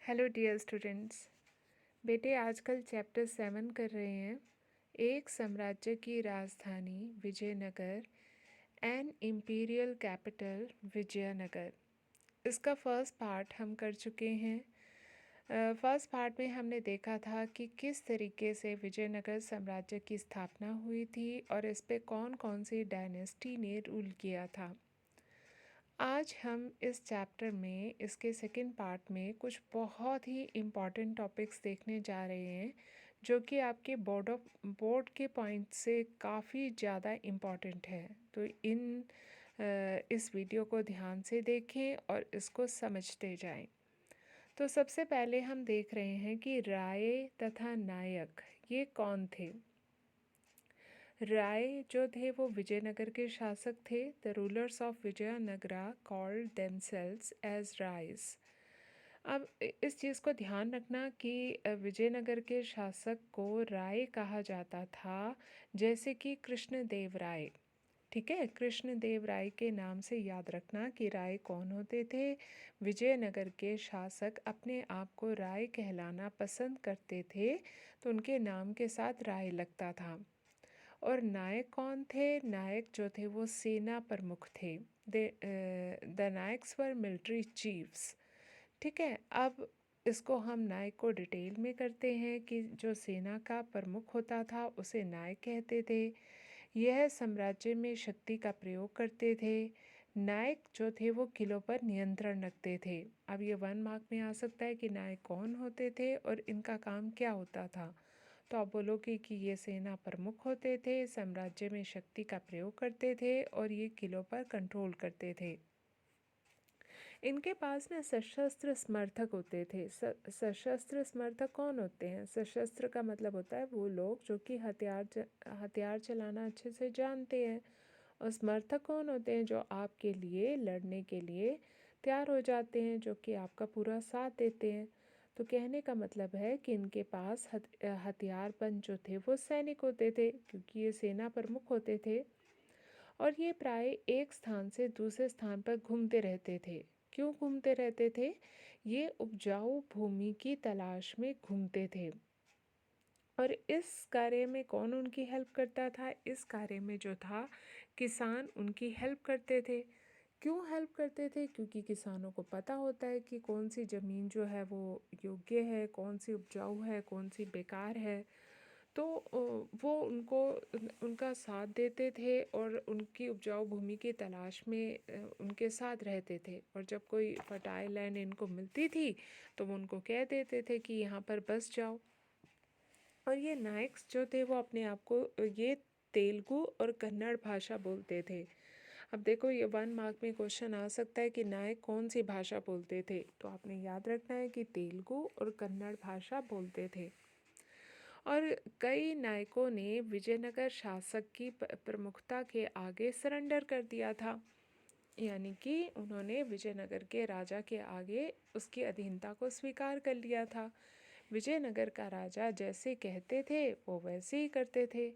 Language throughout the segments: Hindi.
Hello dear students. बेटे आजकल चैप्टर 7 कर रहे हैं। एक साम्राज्य की राजधानी Vijayanagar and imperial capital Vijayanagar. इसका फर्स्ट पार्ट हम कर चुके हैं। फर्स्ट पार्ट में हमने देखा था कि किस तरीके से विजयनगर साम्राज्य की स्थापना हुई थी और इस पे कौन कौन सी डायनेस्टी ने रूल किया था। आज हम इस चैप्टर में इसके सेकंड पार्ट में कुछ बहुत ही इम्पॉर्टेंट टॉपिक्स देखने जा रहे हैं जो कि आपके बोर्ड के पॉइंट से काफ़ी ज़्यादा इम्पॉर्टेंट है। तो इस वीडियो को ध्यान से देखें और इसको समझते जाएं। तो सबसे पहले हम देख रहे हैं कि राय तथा नायक ये कौन थे। राय जो थे वो विजयनगर के शासक थे। The rulers of Vijayanagara called themselves as Rayas. अब इस चीज़ को ध्यान रखना कि विजयनगर के शासक को राय कहा जाता था, जैसे कि कृष्णदेव राय। ठीक है, कृष्णदेव राय के नाम से याद रखना कि राय कौन होते थे। विजयनगर के शासक अपने आप को राय कहलाना पसंद करते थे, तो उनके नाम के साथ राय लगता था। और नायक कौन थे? नायक जो थे वो सेना प्रमुख थे। The Nayaks were military chiefs. ठीक है, अब इसको हम नायक को डिटेल में करते हैं कि जो सेना का प्रमुख होता था उसे नायक कहते थे। यह साम्राज्य में शक्ति का प्रयोग करते थे। नायक जो थे वो किलों पर नियंत्रण रखते थे। अब ये 1 मार्क में आ सकता है कि नायक कौन होते थे और इनका काम क्या होता था। तो आप बोलोगे कि ये सेना प्रमुख होते थे, साम्राज्य में शक्ति का प्रयोग करते थे और ये किलों पर कंट्रोल करते थे। इनके पास ना सशस्त्र समर्थक होते थे। सशस्त्र समर्थक कौन होते हैं? सशस्त्र का मतलब होता है वो लोग जो कि हथियार चलाना अच्छे से जानते हैं। और समर्थक कौन होते हैं? जो आपके लिए लड़ने के लिए तैयार हो जाते हैं, जो कि आपका पूरा साथ देते हैं। तो कहने का मतलब है कि इनके पास हथियारबंद जो थे वो सैनिक होते थे, क्योंकि ये सेना प्रमुख होते थे। और ये प्राय एक स्थान से दूसरे स्थान पर घूमते रहते थे। क्यों घूमते रहते थे? ये उपजाऊ भूमि की तलाश में घूमते थे। और इस कार्य में कौन उनकी हेल्प करता था? इस कार्य में जो था किसान उनकी हेल्प करते थे। क्यों हेल्प करते थे? क्योंकि किसानों को पता होता है कि कौन सी ज़मीन जो है वो योग्य है, कौन सी उपजाऊ है, कौन सी बेकार है। तो वो उनका साथ देते थे और उनकी उपजाऊ भूमि की तलाश में उनके साथ रहते थे। और जब कोई फर्टाइल लैंड इनको मिलती थी तो वो उनको कह देते थे कि यहाँ पर बस जाओ। और ये नायक्स जो थे वो अपने आप को ये तेलुगु और कन्नड़ भाषा बोलते थे। अब देखो, ये 1 मार्क में क्वेश्चन आ सकता है कि नायक कौन सी भाषा बोलते थे। तो आपने याद रखना है कि तेलुगु और कन्नड़ भाषा बोलते थे। और कई नायकों ने विजयनगर शासक की प्रमुखता के आगे सरेंडर कर दिया था, यानी कि उन्होंने विजयनगर के राजा के आगे उसकी अधीनता को स्वीकार कर लिया था। विजयनगर का राजा जैसे कहते थे वो वैसे ही करते थे।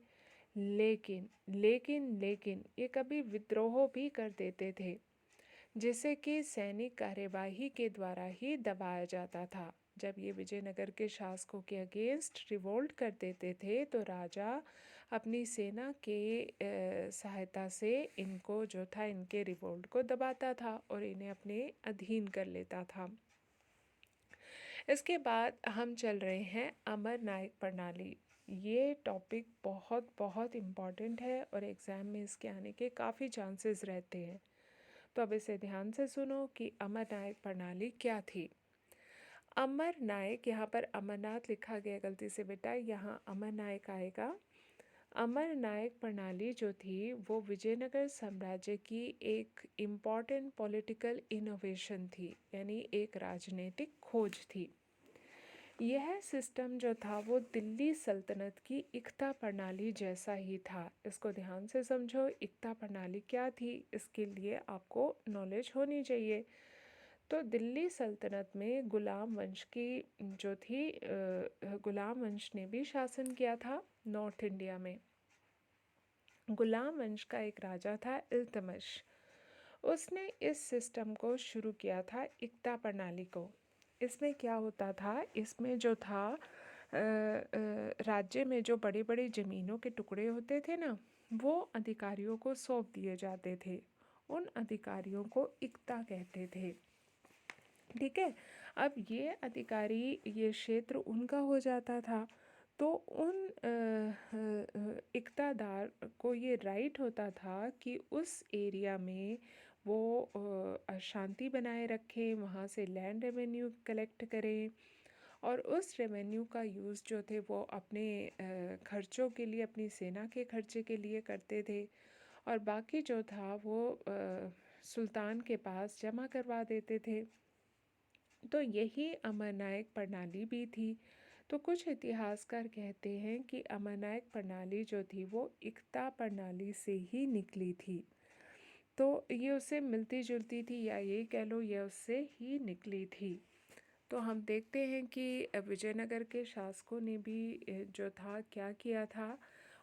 लेकिन लेकिन लेकिन ये कभी विद्रोह भी कर देते थे, जिसे कि सैनिक कार्यवाही के द्वारा ही दबाया जाता था। जब ये विजयनगर के शासकों के अगेंस्ट रिवोल्ट कर देते थे तो राजा अपनी सेना के सहायता से इनको जो था इनके रिवोल्ट को दबाता था और इन्हें अपने अधीन कर लेता था। इसके बाद हम चल रहे हैं अमर नायक प्रणाली। ये टॉपिक बहुत बहुत इम्पॉर्टेंट है और एग्ज़ाम में इसके आने के काफ़ी चांसेस रहते हैं। तो अब इसे ध्यान से सुनो कि अमर नायक प्रणाली क्या थी। अमर नायक, यहाँ पर अमरनाथ लिखा गया गलती से बेटा, यहाँ अमर नायक आएगा। अमर नायक प्रणाली जो थी वो विजयनगर साम्राज्य की एक इम्पॉर्टेंट पॉलिटिकल इनोवेशन थी, यानी एक राजनीतिक खोज थी। यह सिस्टम जो था वो दिल्ली सल्तनत की इक्ता प्रणाली जैसा ही था। इसको ध्यान से समझो, इक्ता प्रणाली क्या थी इसके लिए आपको नॉलेज होनी चाहिए। तो दिल्ली सल्तनत में गुलाम वंश की जो थी गुलाम वंश ने भी शासन किया था नॉर्थ इंडिया में। गुलाम वंश का एक राजा था इल्तुतमिश। उसने इस सिस्टम को शुरू किया था, इक्ता प्रणाली को। इसमें क्या होता था, इसमें जो था राज्य में जो बड़े बड़े ज़मीनों के टुकड़े होते थे ना, वो अधिकारियों को सौंप दिए जाते थे। उन अधिकारियों को इक्ता कहते थे। ठीक है। अब ये अधिकारी, ये क्षेत्र उनका हो जाता था। तो उन इक्तादार को ये राइट होता था कि उस एरिया में वो शांति बनाए रखें, वहाँ से लैंड रेवेन्यू कलेक्ट करें, और उस रेवेन्यू का यूज़ जो थे वो अपने खर्चों के लिए, अपनी सेना के खर्चे के लिए करते थे, और बाकी जो था वो सुल्तान के पास जमा करवा देते थे। तो यही अमरनायक प्रणाली भी थी। तो कुछ इतिहासकार कहते हैं कि अमरनायक प्रणाली जो थी वो इक्ता प्रणाली से ही निकली थी। तो ये उससे मिलती जुलती थी, या ये कह लो ये उससे ही निकली थी। तो हम देखते हैं कि विजयनगर के शासकों ने भी जो था क्या किया था।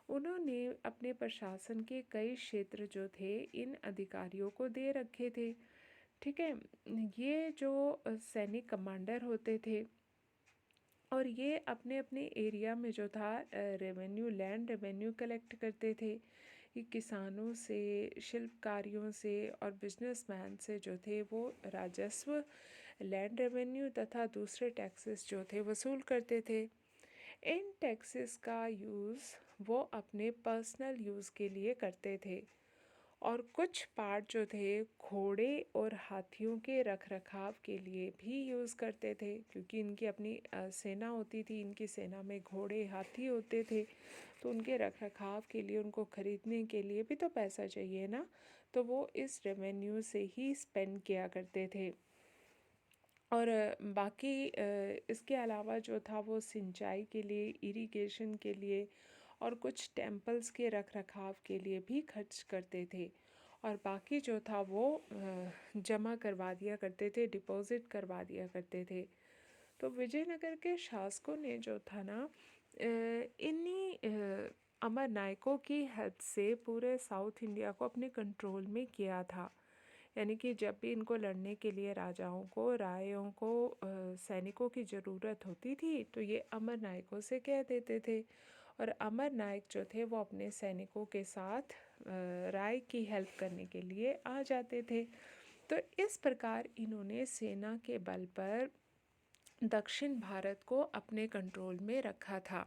उन्होंने अपने प्रशासन के कई क्षेत्र जो थे इन अधिकारियों को दे रखे थे। ठीक है। ये जो सैनिक कमांडर होते थे, और ये अपने अपने एरिया में जो था रेवेन्यू, लैंड रेवेन्यू कलेक्ट करते थे। ये किसानों से, शिल्पकारियों से और बिजनेसमैन से जो थे वो राजस्व, लैंड रेवेन्यू तथा दूसरे टैक्सेस जो थे वसूल करते थे। इन टैक्सेस का यूज़ वो अपने पर्सनल यूज़ के लिए करते थे, और कुछ पार्ट जो थे घोड़े और हाथियों के रखरखाव के लिए भी यूज़ करते थे, क्योंकि इनकी अपनी सेना होती थी। इनकी सेना में घोड़े, हाथी होते थे, तो उनके रखरखाव के लिए, उनको ख़रीदने के लिए भी तो पैसा चाहिए ना। तो वो इस रेवेन्यू से ही स्पेंड किया करते थे। और बाकी इसके अलावा जो था वो सिंचाई के लिए, इरिगेशन के लिए और कुछ टेम्पल्स के रखरखाव के लिए भी खर्च करते थे। और बाकी जो था वो जमा करवा दिया करते थे, डिपॉजिट करवा दिया करते थे। तो विजयनगर के शासकों ने जो था ना, इन्हीं अमर नायकों की हेल्प से पूरे साउथ इंडिया को अपने कंट्रोल में किया था। यानी कि जब भी इनको लड़ने के लिए राजाओं को, रायों को सैनिकों की ज़रूरत होती थी, तो ये अमर नायकों से कह देते थे, और अमर नायक जो थे वो अपने सैनिकों के साथ राय की हेल्प करने के लिए आ जाते थे। तो इस प्रकार इन्होंने सेना के बल पर दक्षिण भारत को अपने कंट्रोल में रखा था।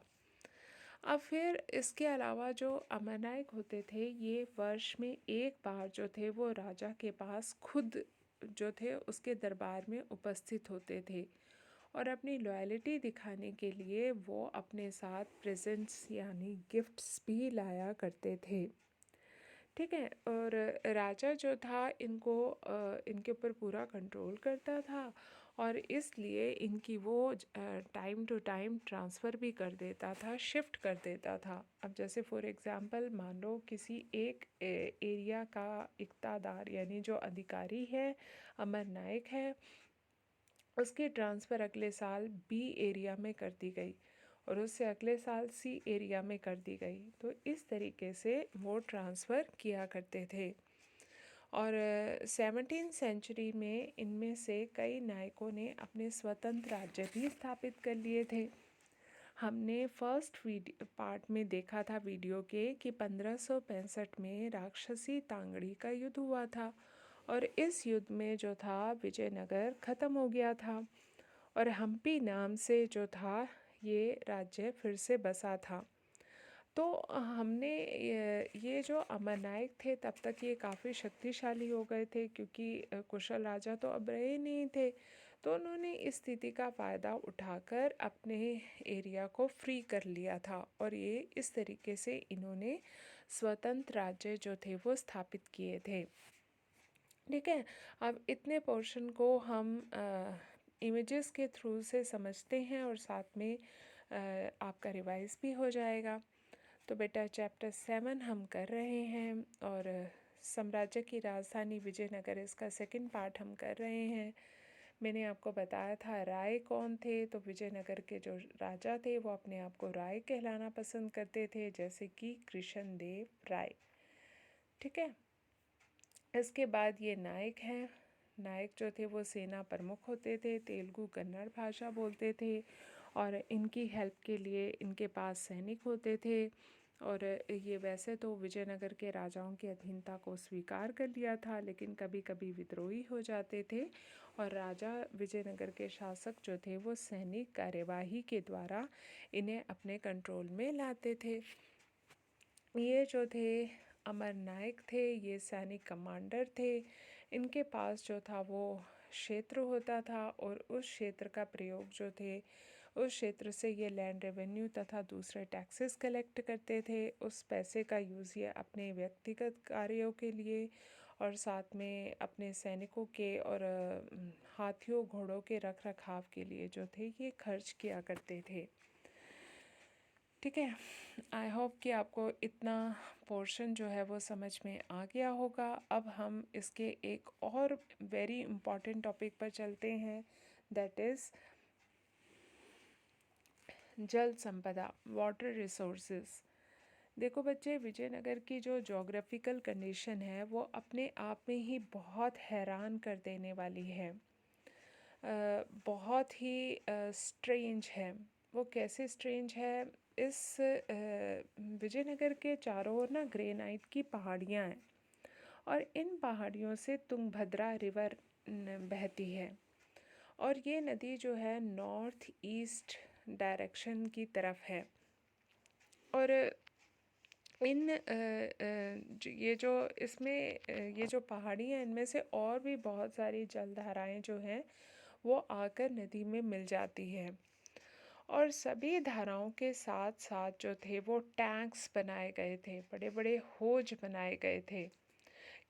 अब फिर इसके अलावा जो अमरनायक होते थे, ये वर्ष में एक बार जो थे वो राजा के पास खुद जो थे उसके दरबार में उपस्थित होते थे, और अपनी लॉयल्टी दिखाने के लिए वो अपने साथ प्रेजेंट्स यानी गिफ्ट्स भी लाया करते थे। ठीक है। और राजा जो था इनको इनके ऊपर पूरा कंट्रोल करता था, और इसलिए इनकी वो टाइम टू टाइम ट्रांसफ़र भी कर देता था, शिफ्ट कर देता था। अब जैसे फॉर एग्ज़ाम्पल मान लो किसी एक एरिया का इक्तादार यानी जो अधिकारी है, अमर नायक है, उसकी ट्रांसफ़र अगले साल बी एरिया में कर दी गई, और उससे अगले साल सी एरिया में कर दी गई। तो इस तरीके से वो ट्रांसफ़र किया करते थे। और 17th सेंचुरी में इनमें से कई नायकों ने अपने स्वतंत्र राज्य भी स्थापित कर लिए थे। हमने फर्स्ट पार्ट में देखा था वीडियो के कि 1565 में राक्षसी तांगड़ी का युद्ध हुआ था, और इस युद्ध में जो था विजयनगर ख़त्म हो गया था, और हम्पी नाम से जो था ये राज्य फिर से बसा था। तो हमने ये जो अमरनायक थे तब तक ये काफ़ी शक्तिशाली हो गए थे, क्योंकि कुशल राजा तो अब रहे नहीं थे। तो उन्होंने इस स्थिति का फ़ायदा उठाकर अपने एरिया को फ्री कर लिया था, और ये इस तरीके से इन्होंने स्वतंत्र राज्य जो थे वो स्थापित किए थे। ठीक है। अब इतने पोर्शन को हम इमेजेस के थ्रू से समझते हैं, और साथ में आपका रिवाइज भी हो जाएगा। तो बेटा चैप्टर 7 हम कर रहे हैं, और साम्राज्य की राजधानी विजयनगर इसका सेकंड पार्ट हम कर रहे हैं। मैंने आपको बताया था राय कौन थे। तो विजयनगर के जो राजा थे वो अपने आप को राय कहलाना पसंद करते थे, जैसे कि कृष्णदेव राय। ठीक है। इसके बाद ये नायक हैं, नायक जो थे वो सेना प्रमुख होते थे, तेलुगु कन्नड़ भाषा बोलते थे और इनकी हेल्प के लिए इनके पास सैनिक होते थे। और ये वैसे तो विजयनगर के राजाओं की अधीनता को स्वीकार कर लिया था, लेकिन कभी कभी विद्रोही हो जाते थे और राजा विजयनगर के शासक जो थे वो सैनिक कार्यवाही के द्वारा इन्हें अपने कंट्रोल में लाते थे। ये जो थे अमर नायक थे, ये सैनिक कमांडर थे। इनके पास जो था वो क्षेत्र होता था और उस क्षेत्र का प्रयोग जो थे उस क्षेत्र से ये लैंड रेवेन्यू तथा दूसरे टैक्सेस कलेक्ट करते थे। उस पैसे का यूज़ ये अपने व्यक्तिगत कार्यों के लिए और साथ में अपने सैनिकों के और हाथियों घोड़ों के रख रखाव के लिए जो थे ये खर्च किया करते थे। ठीक है, आई होप कि आपको इतना पोर्शन जो है वो समझ में आ गया होगा। अब हम इसके एक और वेरी इम्पॉर्टेंट टॉपिक पर चलते हैं, दैट इज़ जल संपदा, वाटर रिसोर्सेज। देखो बच्चे, विजयनगर की जो जोग्राफिकल कंडीशन है वो अपने आप में ही बहुत हैरान कर देने वाली है। बहुत ही स्ट्रेंज है। वो कैसे स्ट्रेंज है? इस विजयनगर के चारों ओर ना ग्रेनाइट की पहाड़ियाँ हैं और इन पहाड़ियों से तुंगभद्रा रिवर बहती है और ये नदी जो है नॉर्थ ईस्ट डायरेक्शन की तरफ है। और ये जो इसमें ये जो पहाड़ी हैं इनमें से और भी बहुत सारी जलधाराएं जो हैं वो आकर नदी में मिल जाती है। और सभी धाराओं के साथ साथ जो थे वो टैंक्स बनाए गए थे, बड़े बड़े होज बनाए गए थे।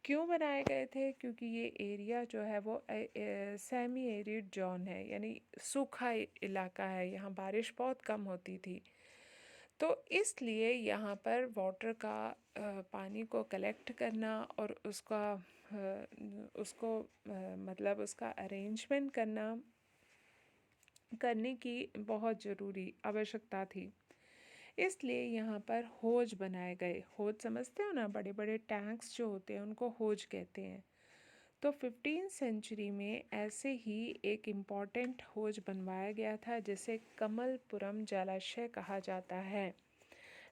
क्यों बनाए गए थे? क्योंकि ये एरिया जो है वो सेमी एरिड जोन है, यानी सूखा इलाका है, यहाँ बारिश बहुत कम होती थी। तो इसलिए यहाँ पर वाटर का पानी को कलेक्ट करना और उसको मतलब उसका अरेंजमेंट करने की बहुत ज़रूरी आवश्यकता थी। इसलिए यहाँ पर होज बनाए गए। होज समझते हो ना, बड़े बड़े टैंक्स जो होते हैं उनको होज कहते हैं। तो 15th सेंचुरी में ऐसे ही एक इम्पॉर्टेंट होज बनवाया गया था जिसे कमलपुरम जलाशय कहा जाता है।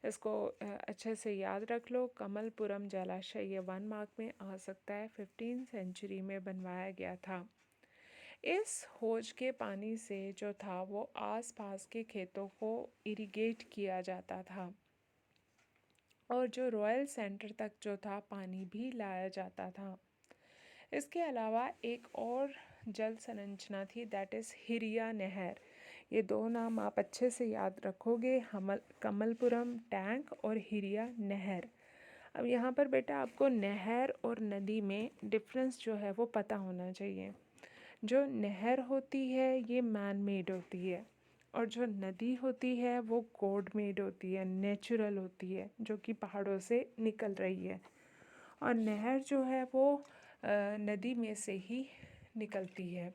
इसको अच्छे से याद रख लो, कमलपुरम जलाशय, ये 1 मार्क में आ सकता है। 15th सेंचुरी में बनवाया गया था। इस होज के पानी से जो था वो आसपास के खेतों को इरिगेट किया जाता था और जो रॉयल सेंटर तक जो था पानी भी लाया जाता था। इसके अलावा एक और जल संरचना थी, दैट इज़ हिरिया नहर। ये दो नाम आप अच्छे से याद रखोगे, कमलपुरम टैंक और हिरिया नहर। अब यहाँ पर बेटा आपको नहर और नदी में डिफरेंस जो है वो पता होना चाहिए। जो नहर होती है ये मैन मेड होती है और जो नदी होती है वो गॉड मेड होती है, नेचुरल होती है, जो कि पहाड़ों से निकल रही है। और नहर जो है वो नदी में से ही निकलती है।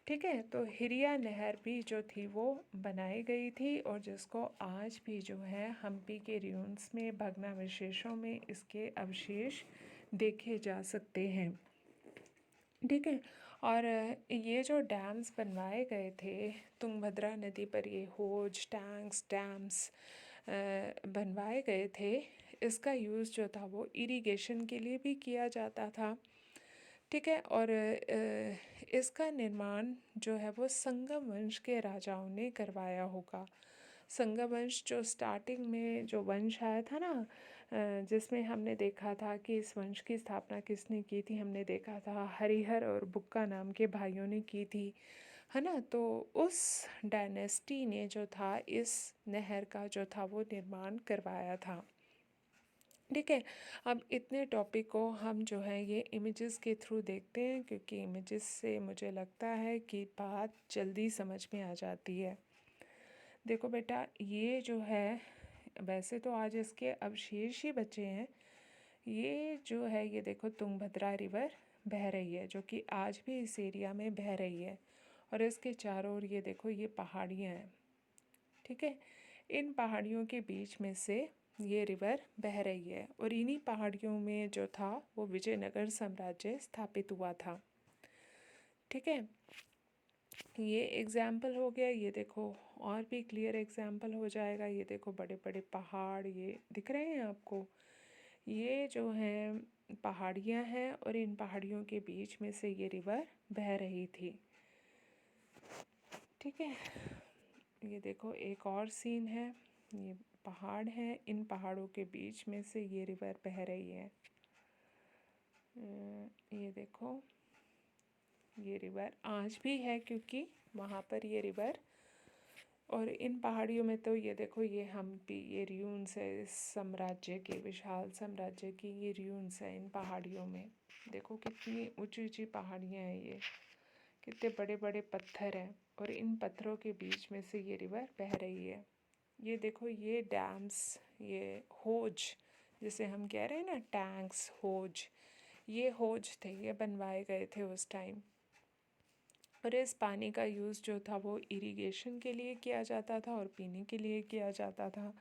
ठीक है, तो हिरिया नहर भी जो थी वो बनाई गई थी और जिसको आज भी जो है हम्पी के ruins में भग्नावशेषों में इसके अवशेष देखे जा सकते हैं। ठीक है, और ये जो डैम्स बनवाए गए थे तुंगभद्रा नदी पर, ये होज टैंक्स डैम्स बनवाए गए थे, इसका यूज़ जो था वो इरिगेशन के लिए भी किया जाता था। ठीक है, और इसका निर्माण जो है वो संगम वंश के राजाओं ने करवाया होगा। संगम वंश जो स्टार्टिंग में जो वंश आया था ना, जिसमें हमने देखा था कि इस वंश की स्थापना किसने की थी, हमने देखा था हरिहर और बुक्का नाम के भाइयों ने की थी, है ना। तो उस डायनेस्टी ने जो था इस नहर का जो था वो निर्माण करवाया था। ठीक है, अब इतने टॉपिक को हम जो है ये इमेजेस के थ्रू देखते हैं, क्योंकि इमेजेस से मुझे लगता है कि बात जल्दी समझ में आ जाती है। देखो बेटा, ये जो है वैसे तो आज इसके अवशेष ही बचे हैं। ये जो है ये देखो तुंगभद्रा रिवर बह रही है, जो कि आज भी इस एरिया में बह रही है और इसके चारों ओर ये देखो ये पहाड़ियाँ हैं। ठीक है, इन पहाड़ियों के बीच में से ये रिवर बह रही है और इन्हीं पहाड़ियों में जो था वो विजयनगर साम्राज्य स्थापित हुआ था। ठीक है, ये एग्जाम्पल हो गया। ये देखो और भी क्लियर एग्जाम्पल हो जाएगा। ये देखो बड़े बड़े पहाड़ ये दिख रहे हैं आपको, ये जो हैं पहाड़ियाँ हैं और इन पहाड़ियों के बीच में से ये रिवर बह रही थी। ठीक है, ये देखो एक और सीन है, ये पहाड़ है, इन पहाड़ों के बीच में से ये रिवर बह रही है। ये देखो ये रिवर आज भी है क्योंकि वहाँ पर ये रिवर, और इन पहाड़ियों में तो ये देखो ये हम्पी, ये र्यून्स है इस साम्राज्य के, विशाल साम्राज्य की ये र्यून्स है इन पहाड़ियों में। देखो कितनी ऊंची ऊंची पहाड़ियाँ हैं, ये कितने बड़े बड़े पत्थर हैं और इन पत्थरों के बीच में से ये रिवर बह रही है। ये देखो ये डैम्स, ये होज जिसे हम कह रहे हैं ना, टैंक्स, होज, ये होज थे, ये बनवाए गए थे उस टाइम। और इस पानी का यूज़ जो था वो इरिगेशन के लिए किया जाता था और पीने के लिए किया जाता था,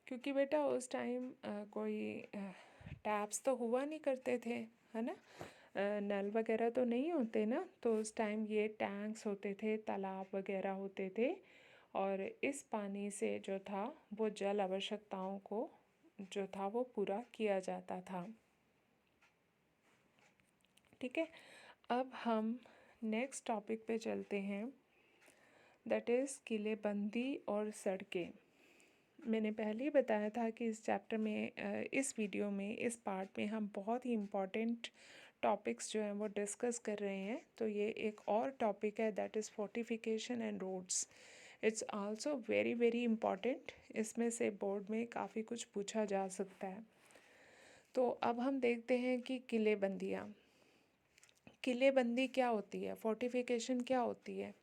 क्योंकि बेटा उस टाइम कोई टैप्स तो हुआ नहीं करते थे, है ना, नल वगैरह तो नहीं होते ना, तो उस टाइम ये टैंक्स होते थे, तालाब वगैरह होते थे, और इस पानी से जो था वो जल आवश्यकताओं को जो था वो पूरा किया जाता था। ठीक है, अब हम नेक्स्ट टॉपिक पे चलते हैं, दैट इज़ किलेबंदी और सड़कें। मैंने पहले ही बताया था कि इस चैप्टर में, इस वीडियो में, इस पार्ट में हम बहुत ही इम्पॉर्टेंट टॉपिक्स जो हैं वो डिस्कस कर रहे हैं। तो ये एक और टॉपिक है, that is fortification and roads. It's also very very important. इसमें से बोर्ड में काफ़ी कुछ पूछा जा सकता है। तो अब हम देखते हैं कि किलेबंदियाँ, किलेबंदी क्या होती है, फोर्टिफिकेशन क्या होती है।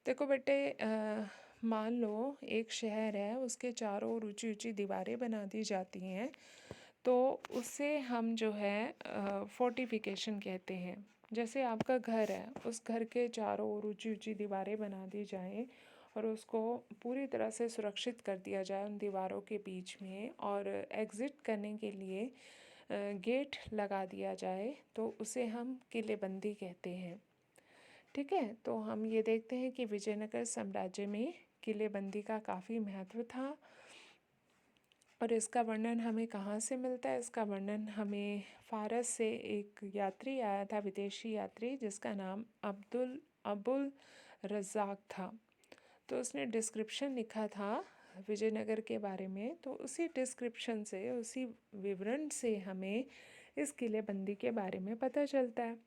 देखो बेटे, मान लो एक शहर है, उसके चारों ओर ऊंची ऊंची दीवारें बना दी जाती हैं, तो उसे हम जो है फोर्टिफिकेशन कहते हैं। जैसे आपका घर है, उस घर के चारों ओर ऊंची ऊंची दीवारें बना दी जाएं और उसको पूरी तरह से सुरक्षित कर दिया जाए उन दीवारों के बीच में, और एग्ज़िट करने के लिए गेट लगा दिया जाए, तो उसे हम किलेबंदी कहते हैं। ठीक है, तो हम ये देखते हैं कि विजयनगर साम्राज्य में किलेबंदी का काफ़ी महत्व था, और इसका वर्णन हमें कहाँ से मिलता है, इसका वर्णन हमें फ़ारस से एक यात्री आया था, विदेशी यात्री, जिसका नाम अबुल रज़ाक था। तो उसने डिस्क्रिप्शन लिखा था विजयनगर के बारे में, तो उसी डिस्क्रिप्शन से, उसी विवरण से हमें इस किलेबंदी के बारे में पता चलता है।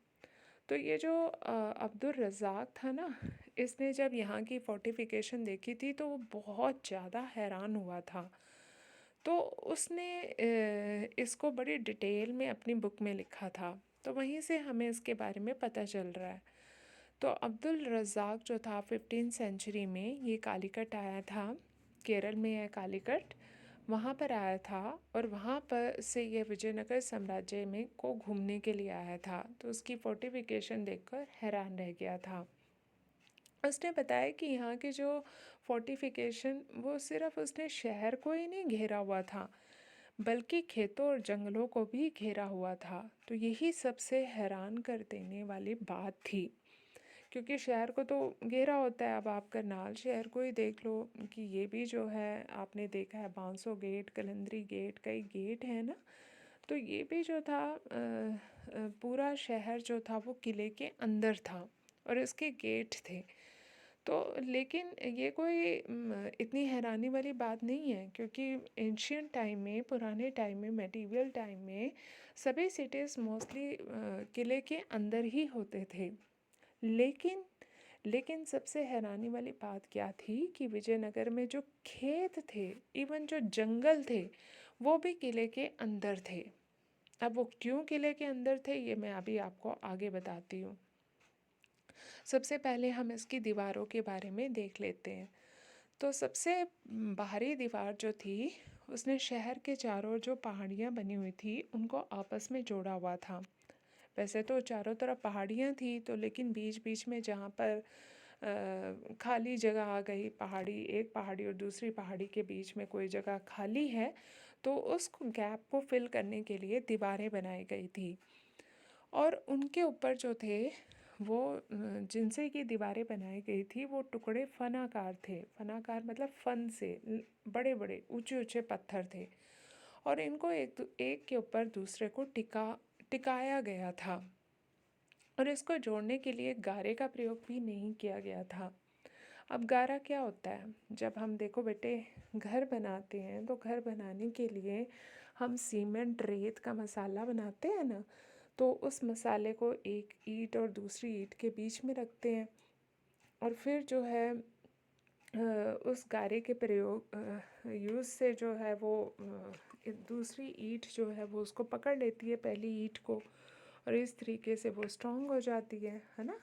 तो ये जो अब्दुल रज़ाक था ना, इसने जब यहाँ की फोर्टिफिकेशन देखी थी तो वो बहुत ज़्यादा हैरान हुआ था। तो उसने इसको बड़ी डिटेल में अपनी बुक में लिखा था, तो वहीं से हमें इसके बारे में पता चल रहा है। तो अब्दुल रज़ाक जो था 15th सेंचुरी में, ये कालीकट आया था, केरल में है कालीकट, वहाँ पर आया था, और वहाँ पर से ये विजयनगर साम्राज्य में को घूमने के लिए आया था। तो उसकी फोर्टिफिकेशन देखकर हैरान रह गया था। उसने बताया कि यहाँ के जो फोर्टिफिकेशन, वो सिर्फ उसने शहर को ही नहीं घेरा हुआ था, बल्कि खेतों और जंगलों को भी घेरा हुआ था। तो यही सबसे हैरान कर देने वाली बात थी, क्योंकि शहर को तो घेरा होता है। अब आप करनाल शहर को ही देख लो कि ये भी जो है, आपने देखा है बांसो गेट, कलंदरी गेट, कई गेट है ना, तो ये भी जो था पूरा शहर जो था वो किले के अंदर था और इसके गेट थे। तो लेकिन ये कोई इतनी हैरानी वाली बात नहीं है, क्योंकि एंशियंट टाइम में, पुराने टाइम में, मेडिवल टाइम में सभी सिटीज़ मोस्टली किले के अंदर ही होते थे। लेकिन सबसे हैरानी वाली बात क्या थी कि विजयनगर में जो खेत थे, इवन जो जंगल थे, वो भी किले के अंदर थे। अब वो क्यों किले के अंदर थे, ये मैं अभी आपको आगे बताती हूँ। सबसे पहले हम इसकी दीवारों के बारे में देख लेते हैं। तो सबसे बाहरी दीवार जो थी, उसने शहर के चारों जो पहाड़ियाँ बनी हुई थी उनको आपस में जोड़ा हुआ था। वैसे तो चारों तरफ पहाड़ियाँ थी, तो लेकिन बीच बीच में जहाँ पर खाली जगह आ गई, पहाड़ी, एक पहाड़ी और दूसरी पहाड़ी के बीच में कोई जगह खाली है, तो उस गैप को फिल करने के लिए दीवारें बनाई गई थी। और उनके ऊपर जो थे वो जिनसे ये दीवारें बनाई गई थी वो टुकड़े फनाकार थे। फनाकार मतलब फन से बड़े बड़े ऊंचे ऊंचे पत्थर थे और इनको एक के ऊपर दूसरे को टिकाया गया था और इसको जोड़ने के लिए गारे का प्रयोग भी नहीं किया गया था। अब गारा क्या होता है? जब हम देखो बेटे घर बनाते हैं तो घर बनाने के लिए हम सीमेंट रेत का मसाला बनाते हैं ना, तो उस मसाले को एक ईंट और दूसरी ईंट के बीच में रखते हैं और फिर जो है उस गारे के प्रयोग यूज़ से जो है वो दूसरी ईंट जो है वो उसको पकड़ लेती है पहली ईंट को और इस तरीके से वो स्ट्रांग हो जाती है ना।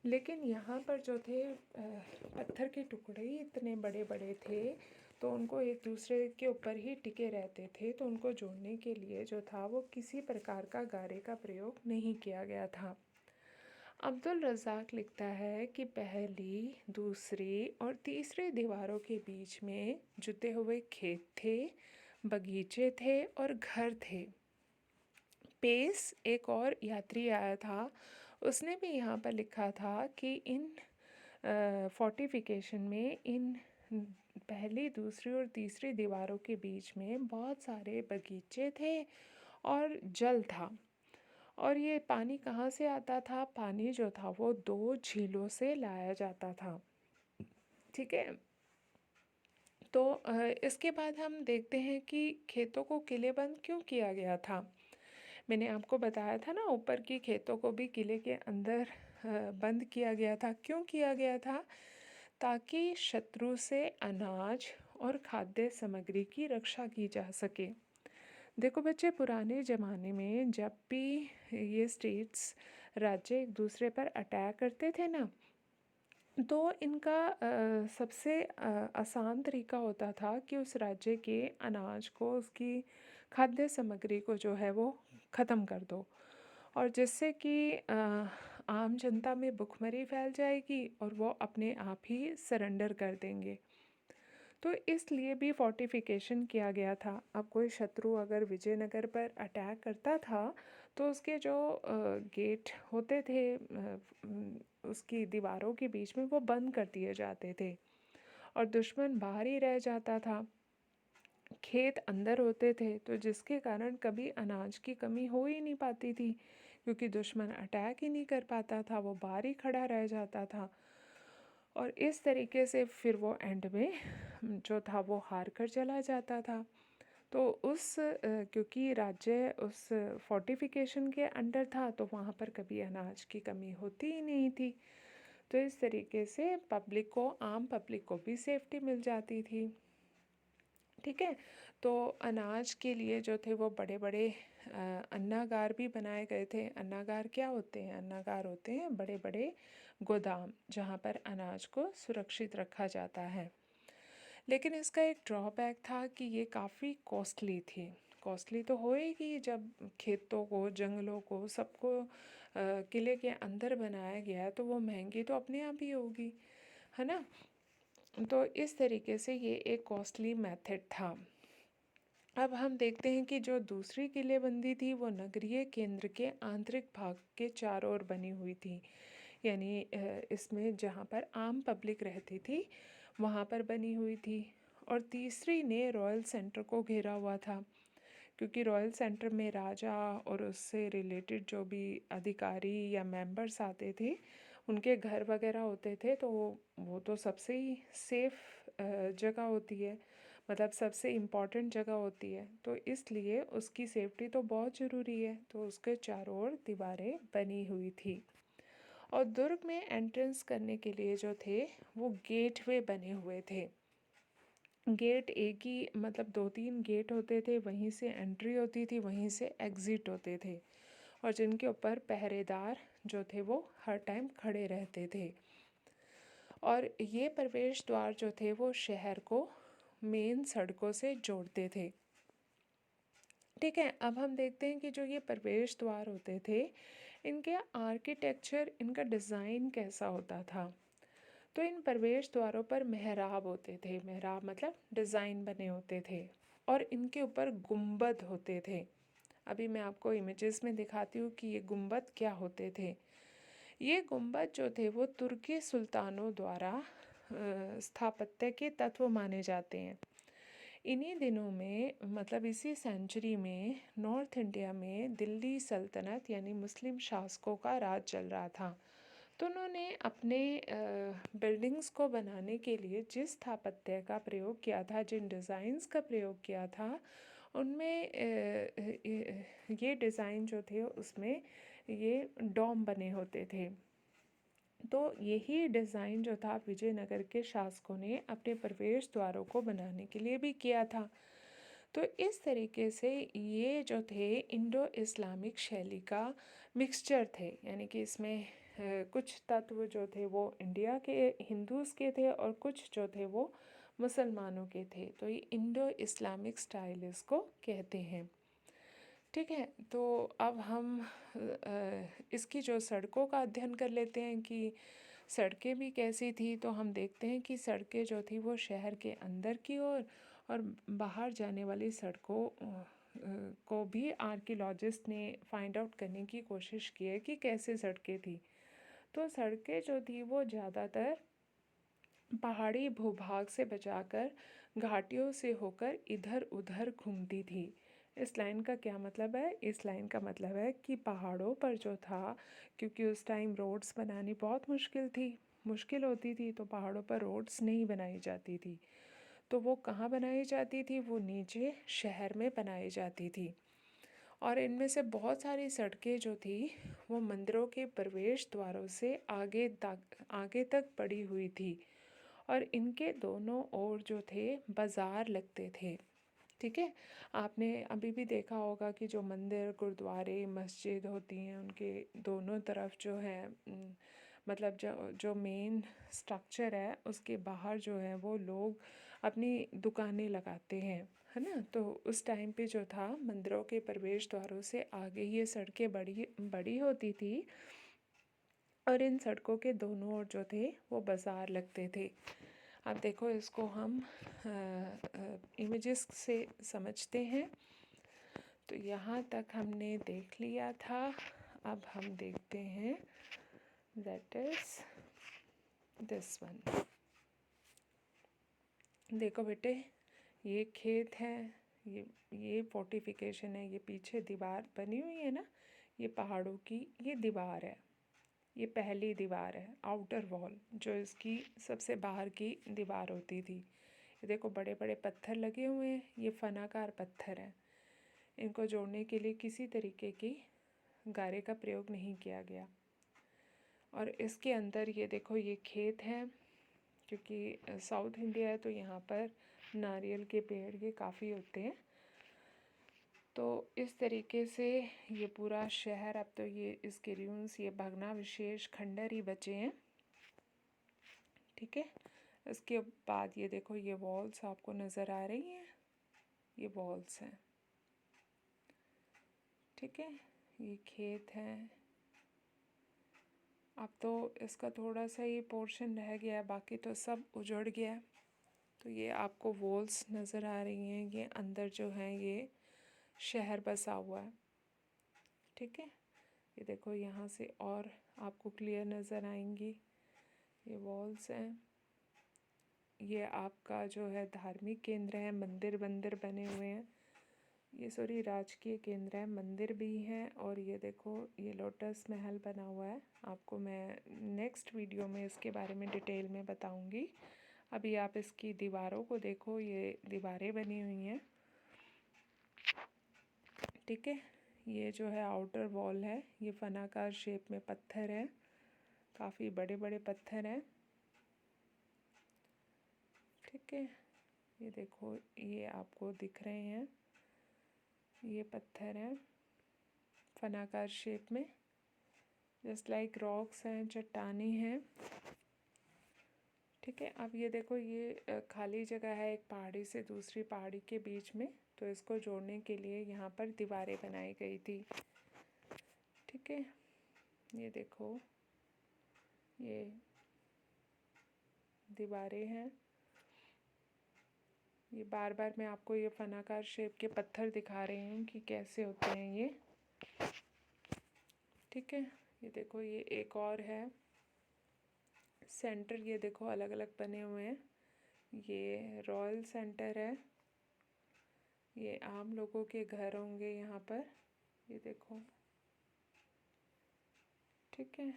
लेकिन यहाँ पर जो थे पत्थर के टुकड़े ही इतने बड़े बड़े थे तो उनको एक दूसरे के ऊपर ही टिके रहते थे, तो उनको जोड़ने के लिए जो था वो किसी प्रकार का गारे का प्रयोग नहीं किया गया था। अब्दुल रज़ाक लिखता है कि पहली, दूसरी और तीसरी दीवारों के बीच में जुते हुए खेत थे, बगीचे थे और घर थे। पेस एक और यात्री आया था, उसने भी यहाँ पर लिखा था कि इन फोर्टिफिकेशन में इन पहली, दूसरी और तीसरी दीवारों के बीच में बहुत सारे बगीचे थे और जल था। और ये पानी कहाँ से आता था? पानी जो था वो दो झीलों से लाया जाता था। ठीक है। तो इसके बाद हम देखते हैं कि खेतों को किलेबंद क्यों किया गया था। मैंने आपको बताया था ना ऊपर की खेतों को भी किले के अंदर बंद किया गया था। क्यों किया गया था? ताकि शत्रु से अनाज और खाद्य सामग्री की रक्षा की जा सके। देखो बच्चे, पुराने ज़माने में जब भी ये स्टेट्स राज्य एक दूसरे पर अटैक करते थे ना, तो इनका सबसे आसान तरीका होता था कि उस राज्य के अनाज को, उसकी खाद्य सामग्री को जो है वो ख़त्म कर दो और जिससे कि आम जनता में भुखमरी फैल जाएगी और वो अपने आप ही सरेंडर कर देंगे। तो इसलिए भी फोर्टिफिकेशन किया गया था। अब कोई शत्रु अगर विजयनगर पर अटैक करता था तो उसके जो गेट होते थे उसकी दीवारों के बीच में वो बंद कर दिए जाते थे और दुश्मन बाहर ही रह जाता था। खेत अंदर होते थे तो जिसके कारण कभी अनाज की कमी हो ही नहीं पाती थी क्योंकि दुश्मन अटैक ही नहीं कर पाता था, वो बाहर ही खड़ा रह जाता था। और इस तरीके से फिर वो एंड में जो था वो हार कर चला जाता था। तो क्योंकि राज्य उस फोर्टिफिकेशन के अंडर था तो वहाँ पर कभी अनाज की कमी होती ही नहीं थी। तो इस तरीके से आम पब्लिक को भी सेफ्टी मिल जाती थी। ठीक है। तो अनाज के लिए जो थे वो बड़े बड़े अन्नागार भी बनाए गए थे। अन्नागार क्या होते हैं? अन्नागार होते हैं बड़े बड़े गोदाम जहाँ पर अनाज को सुरक्षित रखा जाता है। लेकिन इसका एक ड्रॉबैक था कि ये काफ़ी कॉस्टली थी। कॉस्टली तो होएगी, जब खेतों को, जंगलों को, सबको किले के अंदर बनाया गया है तो वो महंगी तो अपने आप ही होगी, है ना। तो इस तरीके से ये एक कॉस्टली मेथड था। अब हम देखते हैं कि जो दूसरी किलेबंदी थी वो नगरीय केंद्र के आंतरिक भाग के चारों ओर बनी हुई थी। यानी इसमें जहाँ पर आम पब्लिक रहती थी वहाँ पर बनी हुई थी। और तीसरी ने रॉयल सेंटर को घेरा हुआ था क्योंकि रॉयल सेंटर में राजा और उससे रिलेटेड जो भी अधिकारी या मेंबर्स आते थे उनके घर वगैरह होते थे, तो वो तो सबसे ही सेफ जगह होती है, मतलब सबसे इम्पॉर्टेंट जगह होती है, तो इसलिए उसकी सेफ्टी तो बहुत ज़रूरी है। तो उसके चारों ओर दीवारें बनी हुई थी और दुर्ग में एंट्रेंस करने के लिए जो थे वो गेटवे बने हुए थे। गेट एक ही, मतलब दो तीन गेट होते थे, वहीं से एंट्री होती थी, वहीं से एग्ज़िट होते थे और जिनके ऊपर पहरेदार जो थे वो हर टाइम खड़े रहते थे। और ये प्रवेश द्वार जो थे वो शहर को मेन सड़कों से जोड़ते थे। ठीक है। अब हम देखते हैं कि जो ये प्रवेश द्वार होते थे इनके आर्किटेक्चर, इनका डिज़ाइन कैसा होता था। तो इन प्रवेश द्वारों पर मेहराब होते थे। मेहराब मतलब डिज़ाइन बने होते थे और इनके ऊपर गुंबद होते थे। अभी मैं आपको इमेजेस में दिखाती हूँ कि ये गुंबद क्या होते थे। ये गुंबद जो थे वो तुर्की सुल्तानों द्वारा स्थापत्य के तत्व माने जाते हैं। इन्हीं दिनों में मतलब इसी सेंचुरी में नॉर्थ इंडिया में दिल्ली सल्तनत यानी मुस्लिम शासकों का राज चल रहा था। तो उन्होंने अपने बिल्डिंग्स को बनाने के लिए जिस स्थापत्य का प्रयोग किया था, जिन डिज़ाइंस का प्रयोग किया था, उनमें ये डिज़ाइन जो थे उसमें ये डोम बने होते थे। तो यही डिज़ाइन जो था विजयनगर के शासकों ने अपने प्रवेश द्वारों को बनाने के लिए भी किया था। तो इस तरीके से ये जो थे इंडो इस्लामिक शैली का मिक्सचर थे, यानी कि इसमें कुछ तत्व जो थे वो इंडिया के हिंदूज़ के थे और कुछ जो थे वो मुसलमानों के थे। तो ये इंडो इस्लामिक स्टाइल इसको कहते हैं। ठीक है, तो अब हम इसकी जो सड़कों का अध्ययन कर लेते हैं कि सड़कें भी कैसी थी। तो हम देखते हैं कि सड़कें जो थी वो शहर के अंदर की ओर और बाहर जाने वाली सड़कों को भी आर्कियोलॉजिस्ट ने फाइंड आउट करने की कोशिश की है कि कैसे सड़कें थी। तो सड़कें जो थी वो ज़्यादातर पहाड़ी भूभाग से बचाकर घाटियों से होकर इधर उधर घूमती थी। इस लाइन का क्या मतलब है? इस लाइन का मतलब है कि पहाड़ों पर जो था, क्योंकि उस टाइम रोड्स बनानी बहुत मुश्किल होती थी, तो पहाड़ों पर रोड्स नहीं बनाई जाती थी। तो वो कहाँ बनाई जाती थी? वो नीचे शहर में बनाई जाती थी। और इनमें से बहुत सारी सड़कें जो थी वो मंदिरों के प्रवेश द्वारों से आगे तक पड़ी हुई थी और इनके दोनों ओर जो थे बाज़ार लगते थे। ठीक है, आपने अभी भी देखा होगा कि जो मंदिर, गुरुद्वारे, मस्जिद होती हैं उनके दोनों तरफ जो है मतलब जो जो मेन स्ट्रक्चर है उसके बाहर जो है वो लोग अपनी दुकानें लगाते हैं, है ना। तो उस टाइम पे जो था मंदिरों के प्रवेश द्वारों से आगे ये सड़कें बड़ी बड़ी होती थी और इन सड़कों के दोनों ओर जो थे वो बाज़ार लगते थे। अब देखो इसको हम इमेजेस से समझते हैं। तो यहाँ तक हमने देख लिया था। अब हम देखते हैं दैट इज़ दिस वन। देखो बेटे, ये खेत है, ये फोर्टिफिकेशन है, ये पीछे दीवार बनी हुई है ना, ये पहाड़ों की ये दीवार है। ये पहली दीवार है, आउटर वॉल, जो इसकी सबसे बाहर की दीवार होती थी। ये देखो बड़े बड़े पत्थर लगे हुए हैं, ये फनाकार पत्थर हैं। इनको जोड़ने के लिए किसी तरीके की गारे का प्रयोग नहीं किया गया। और इसके अंदर ये देखो ये खेत हैं, क्योंकि साउथ इंडिया है तो यहाँ पर नारियल के पेड़ ये काफ़ी होते हैं। तो इस तरीके से ये पूरा शहर, अब तो ये इसके रूइंस, ये भग्नावशेष खंडर ही बचे हैं। ठीक है, इसके बाद ये देखो ये वॉल्स आपको नज़र आ रही हैं, ये वॉल्स हैं। ठीक है, ये खेत है। अब तो इसका थोड़ा सा ही पोर्शन रह गया, बाकी तो सब उजड़ गया। तो ये आपको वॉल्स नज़र आ रही हैं, ये अंदर जो है ये शहर बसा हुआ है। ठीक है, ये देखो यहाँ से और आपको क्लियर नज़र आएंगी, ये वॉल्स हैं। ये आपका जो है धार्मिक केंद्र है, मंदिर बने हुए हैं। ये सॉरी राजकीय केंद्र है, मंदिर भी हैं। और ये देखो ये लोटस महल बना हुआ है। आपको मैं नेक्स्ट वीडियो में इसके बारे में डिटेल में बताऊंगी। अभी आप इसकी दीवारों को देखो, ये दीवारें बनी हुई हैं। ठीक है, ये जो है आउटर वॉल है, ये फनाकार शेप में पत्थर है, काफ़ी बड़े बड़े पत्थर हैं। ठीक है, ये देखो ये आपको दिख रहे हैं, ये पत्थर हैं फनाकार शेप में, जस्ट लाइक रॉक्स हैं, चट्टानी हैं। ठीक है, अब ये देखो ये खाली जगह है एक पहाड़ी से दूसरी पहाड़ी के बीच में, तो इसको जोड़ने के लिए यहाँ पर दीवारें बनाई गई थी। ठीक है, ये देखो ये दीवारें हैं। ये बार बार मैं आपको ये फनाकार शेप के पत्थर दिखा रही हूँ कि कैसे होते हैं ये। ठीक है, ये देखो ये एक और है सेंटर, ये देखो अलग अलग बने हुए हैं। ये रॉयल सेंटर है, ये आम लोगों के घर होंगे यहाँ पर, ये देखो। ठीक है,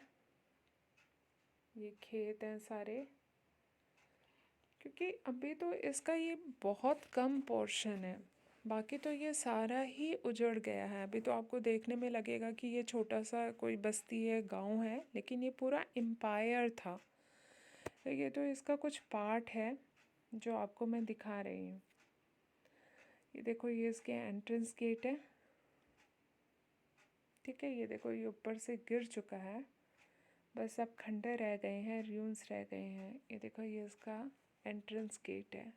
ये खेत हैं सारे, क्योंकि अभी तो इसका ये बहुत कम पोर्शन है, बाकी तो ये सारा ही उजड़ गया है। अभी तो आपको देखने में लगेगा कि ये छोटा सा कोई बस्ती है, गांव है, लेकिन ये पूरा एम्पायर था। तो ये तो इसका कुछ पार्ट है जो आपको मैं दिखा रही हूँ। ये देखो ये इसके एंट्रेंस गेट है। ठीक है, ये देखो ये ऊपर से गिर चुका है, बस अब खंडर रह गए हैं, र्यून्स रह गए हैं। ये देखो ये इसका एंट्रेंस गेट है,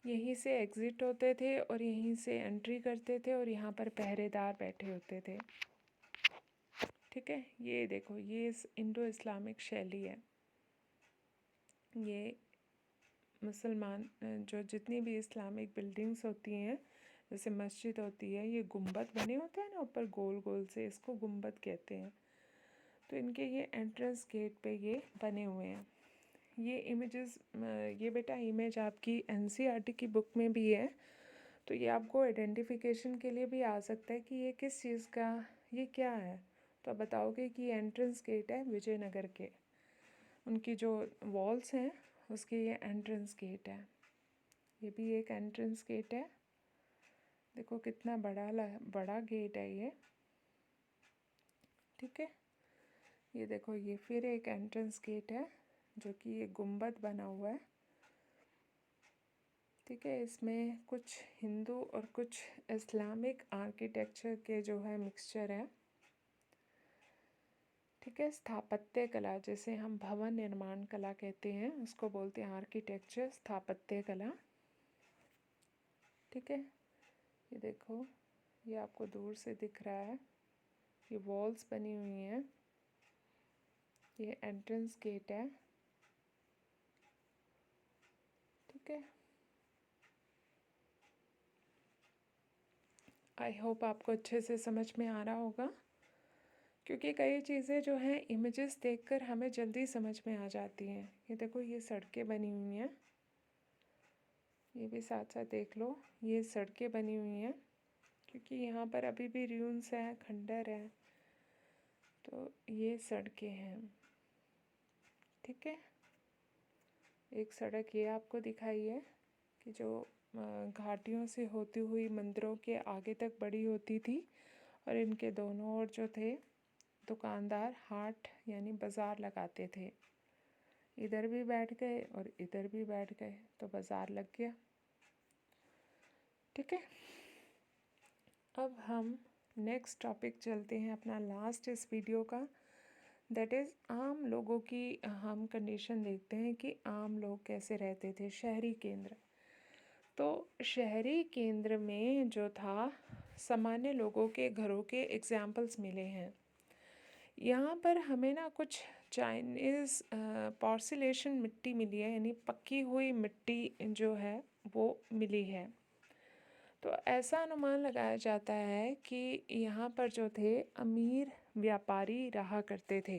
यहीं से एग्ज़िट होते थे और यहीं से एंट्री करते थे, और यहाँ पर पहरेदार बैठे होते थे। ठीक है, ये देखो ये इंडो इस्लामिक शैली है। ये मुसलमान जो जितनी भी इस्लामिक बिल्डिंग्स होती हैं, जैसे मस्जिद होती है, ये गुंबद बने होते हैं ना ऊपर गोल गोल से, इसको गुंबद कहते हैं। तो इनके ये एंट्रेंस गेट पे ये बने हुए हैं। ये इमेजेस, ये बेटा इमेज आपकी एनसीईआरटी की बुक में भी है, तो ये आपको आइडेंटिफिकेशन के लिए भी आ सकता है कि ये किस चीज़ का, ये क्या है। तो आप बताओगे कि एंट्रेंस गेट है विजयनगर के, उनकी जो वॉल्स हैं उसके ये एंट्रेंस गेट है। ये भी एक एंट्रेंस गेट है, देखो कितना बड़ा गेट है ये। ठीक है, ये देखो ये फिर एक एंट्रेंस गेट है जो कि ये गुंबद बना हुआ है। ठीक है, इसमें कुछ हिंदू और कुछ इस्लामिक आर्किटेक्चर के जो है मिक्सचर है। ठीक है, स्थापत्य कला, जैसे हम भवन निर्माण कला कहते हैं, उसको बोलते हैं आर्किटेक्चर, स्थापत्य कला। ठीक है, ये देखो ये आपको दूर से दिख रहा है, ये वॉल्स बनी हुई हैं, ये एंट्रेंस गेट है। ठीक है, आई होप आपको अच्छे से समझ में आ रहा होगा, क्योंकि कई चीज़ें जो हैं इमेजेस देखकर हमें जल्दी समझ में आ जाती हैं। ये देखो ये सड़कें बनी हुई हैं, ये भी साथ साथ देख लो, ये सड़कें बनी हुई हैं, क्योंकि यहाँ पर अभी भी र्यून्स हैं, खंडर है, तो ये सड़कें हैं। ठीक है, एक सड़क ये आपको दिखाई है कि जो घाटियों से होती हुई मंदिरों के आगे तक बड़ी होती थी, और इनके दोनों ओर जो थे दुकानदार हाट यानी बाज़ार लगाते थे। इधर भी बैठ गए और इधर भी बैठ गए, तो बाज़ार लग गया। ठीक है, अब हम नेक्स्ट टॉपिक चलते हैं, अपना लास्ट इस वीडियो का, दैट इज़ आम लोगों की हम कंडीशन देखते हैं कि आम लोग कैसे रहते थे, शहरी केंद्र। तो शहरी केंद्र में जो था, सामान्य लोगों के घरों के एग्जाम्पल्स मिले हैं। यहाँ पर हमें ना कुछ चाइनीज़ पोर्सिलेशन मिट्टी मिली है, यानी पकी हुई मिट्टी जो है वो मिली है। तो ऐसा अनुमान लगाया जाता है कि यहाँ पर जो थे अमीर व्यापारी रहा करते थे,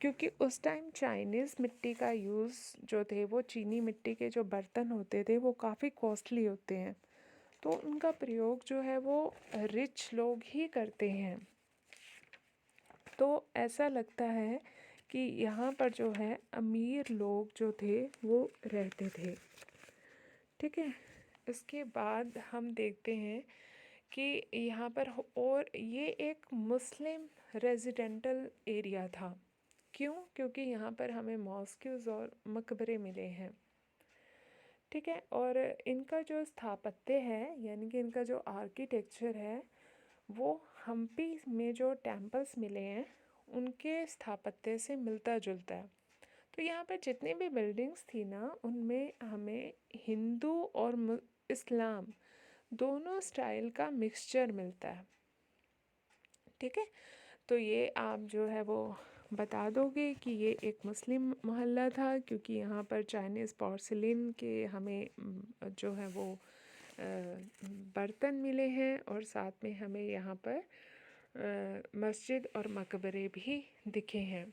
क्योंकि उस टाइम चाइनीज़ मिट्टी का यूज़ जो थे, वो चीनी मिट्टी के जो बर्तन होते थे वो काफ़ी कॉस्टली होते हैं, तो उनका प्रयोग जो है वो रिच लोग ही करते हैं। तो ऐसा लगता है कि यहाँ पर जो है अमीर लोग जो थे वो रहते थे। ठीक है, इसके बाद हम देखते हैं कि यहाँ पर और ये एक मुस्लिम रेजिडेंटल एरिया था। क्यों? क्योंकि यहाँ पर हमें मॉस्क्यूज़ और मकबरे मिले हैं। ठीक है, और इनका जो स्थापत्य है, यानी कि इनका जो आर्किटेक्चर है, वो हम्पी में जो टेम्पल्स मिले हैं उनके स्थापत्य से मिलता जुलता है। तो यहाँ पर जितनी भी बिल्डिंग्स थी ना, उनमें हमें हिंदू और इस्लाम दोनों स्टाइल का मिक्सचर मिलता है। ठीक है, तो ये आप जो है वो बता दोगे कि ये एक मुस्लिम मोहल्ला था, क्योंकि यहाँ पर चाइनीज़ पोर्सिलेन के हमें जो है वो बर्तन मिले हैं, और साथ में हमें यहाँ पर मस्जिद और मकबरे भी दिखे हैं।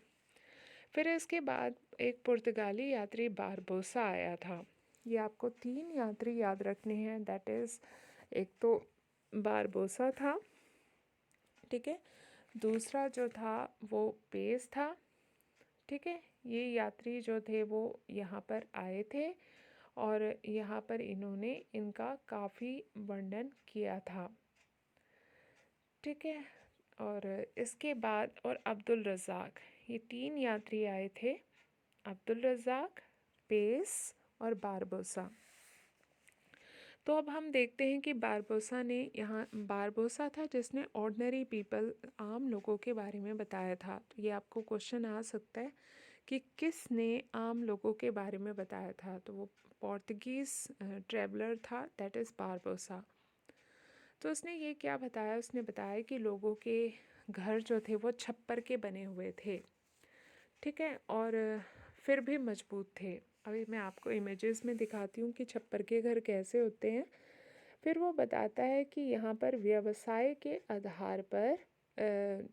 फिर इसके बाद एक पुर्तगाली यात्री बारबोसा आया था। ये आपको 3 यात्री याद रखने हैं, दैट इज़ एक तो बारबोसा था, ठीक है, दूसरा जो था वो पेस था, ठीक है। ये यात्री जो थे वो यहाँ पर आए थे और यहाँ पर इन्होंने इनका काफ़ी वर्णन किया था, ठीक है। और इसके बाद और अब्दुल रज़ाक, ये 3 यात्री आए थे, अब्दुल रज़ाक, पेस और बारबोसा। तो अब हम देखते हैं कि बारबोसा ने यहाँ, बारबोसा था जिसने ऑर्डिनरी पीपल, आम लोगों के बारे में बताया था। तो ये आपको क्वेश्चन आ सकता है कि किसने आम लोगों के बारे में बताया था। तो वो पोर्तुगीज़ ट्रैवलर था, दैट इज़ बारबोसा। तो उसने ये क्या बताया, उसने बताया कि लोगों के घर जो थे वो छप्पर के बने हुए थे, ठीक है, और फिर भी मजबूत थे। अभी मैं आपको इमेजेस में दिखाती हूँ कि छप्पर के घर कैसे होते हैं। फिर वो बताता है कि यहाँ पर व्यवसाय के आधार पर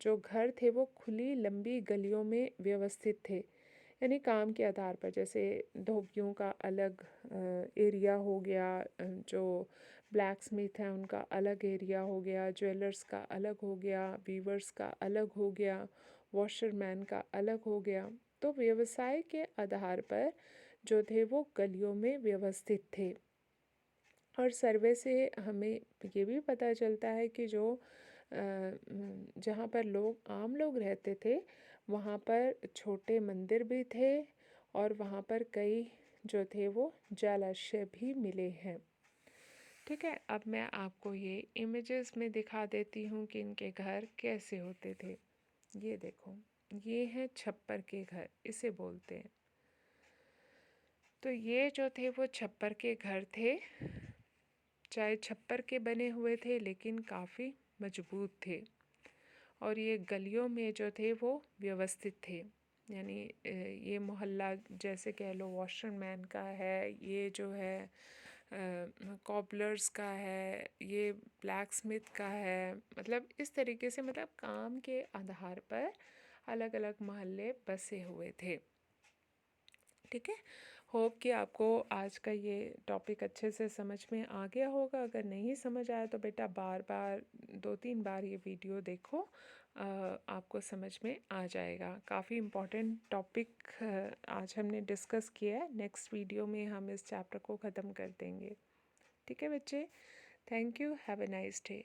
जो घर थे वो खुली लंबी गलियों में व्यवस्थित थे, यानी काम के आधार पर, जैसे धोबियों का अलग एरिया हो गया, जो ब्लैक स्मिथ हैं उनका अलग एरिया हो गया, ज्वेलर्स का अलग हो गया, वीवर्स का अलग हो गया, वॉशरमैन का अलग हो गया। तो व्यवसाय के आधार पर जो थे वो गलियों में व्यवस्थित थे। और सर्वे से हमें ये भी पता चलता है कि जो जहाँ पर लोग, आम लोग रहते थे, वहाँ पर छोटे मंदिर भी थे और वहाँ पर कई जो थे वो जलाशय भी मिले हैं, ठीक है। अब मैं आपको ये इमेजेस में दिखा देती हूँ कि इनके घर कैसे होते थे। ये देखो, ये है छप्पर के घर, इसे बोलते हैं। तो ये जो थे वो छप्पर के घर थे, चाहे छप्पर के बने हुए थे लेकिन काफ़ी मजबूत थे। और ये गलियों में जो थे वो व्यवस्थित थे, यानी ये मोहल्ला जैसे कह लो वॉशरमैन का है, ये जो है कॉबलर्स का है, ये ब्लैक स्मिथ का है, मतलब इस तरीके से, मतलब काम के आधार पर अलग अलग मोहल्ले बसे हुए थे, ठीक है। होप कि आपको आज का ये टॉपिक अच्छे से समझ में आ गया होगा। अगर नहीं समझ आया तो बेटा बार बार 2-3 बार ये वीडियो देखो, आपको समझ में आ जाएगा। काफ़ी इम्पोर्टेंट टॉपिक आज हमने डिस्कस किया है। नेक्स्ट वीडियो में हम इस चैप्टर को ख़त्म कर देंगे, ठीक है बच्चे। Thank you, have a nice day.